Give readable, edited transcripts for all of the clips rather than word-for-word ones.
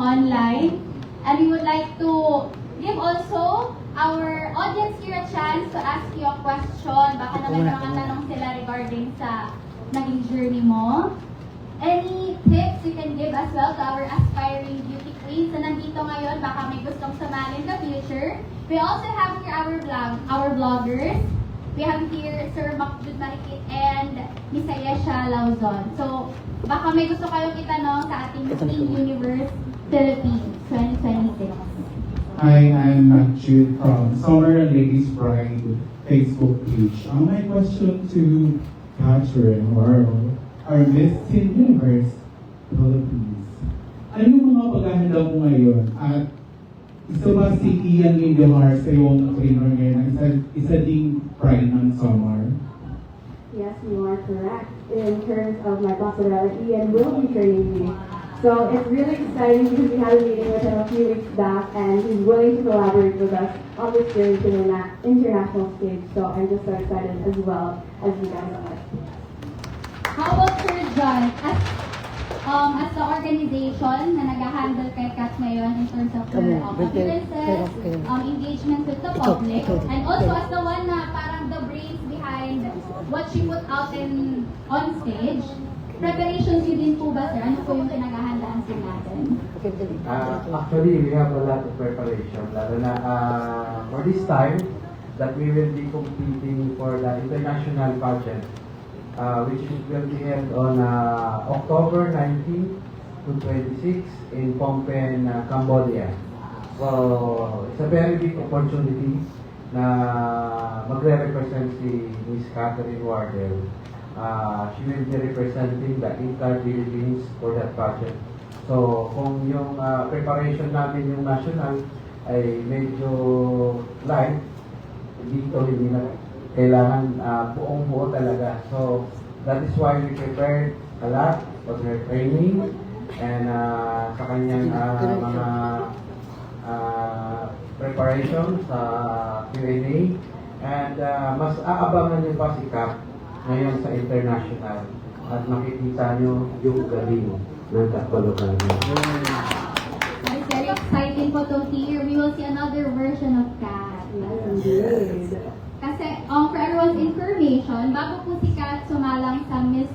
online. And we would like to give also our audience here a chance to ask you a question. Baka naman mga tanong sila regarding sa naging journey mo. Any tips you can give as well to our aspiring beauty queens na nandito ngayon, baka may gustong sumali in the future. We also have here our vloggers. We have here Sir Macjud Marikit and Miss Ayesha Lauzon. So, baka may gusto kayong itanong sa ating Miss Universe Philippines 2026. Hi, I'm Macjud from Summer Ladies Pride Facebook page. My question to Catherine or our Miss Universe Philippines. Ano yung mga paghahanda mo ngayon? At isa ba si Ian Lindemar sa iyong trainer ngayon? Isa ding pride ng summer? Yes, you are correct. In terms of my boss, Ian will be training me. So it's really exciting because we had a meeting with him a few weeks back and he's willing to collaborate with us on this journey to the international stage. So I'm just so excited as well as you guys are. How about Sir John? As the organization na nag-handle kay Kat ngayon in terms of her appearances, engagement with the public, and also as the one na parang the brains behind what she put out on stage, preparations yun din po ba, sir? Ano po yung pinaghahandaan sa natin? Actually, we have a lot of preparation. Lalo na for this time that we will be competing for the international pageant, which will be held on October 19 to 26 in Phnom Penh, Cambodia. So, it's a very big opportunity na magre-represent si Miss Catherine Wardell. She will be representing the entire Philippines for that project. So, kung yung preparation natin yung national ay medyo light, dito hindi na kailangan buong-buo talaga. So, that is why we prepared a lot for her training and sa kanyang mga preparation sa Q&A. And mas aabangan niyo pa si Cap ngayon sa international at makikita niyo yung galing ng Kapalokan. It's very exciting po to hear. We will see another version of Kat. Yes. Kasi, for everyone's information, bago po si Kat sumalang sa Miss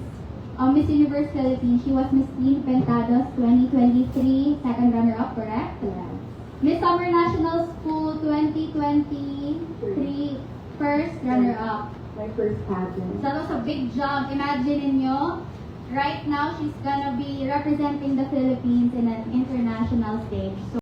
Universe Philippines, she was Miss Teen Pentados 2023, second runner-up, correct? Yeah. Miss Summer National School 2023, first runner-up. My first pageant. So that was a big jump. Imagine niyo, right now she's gonna be representing the Philippines in an international stage. So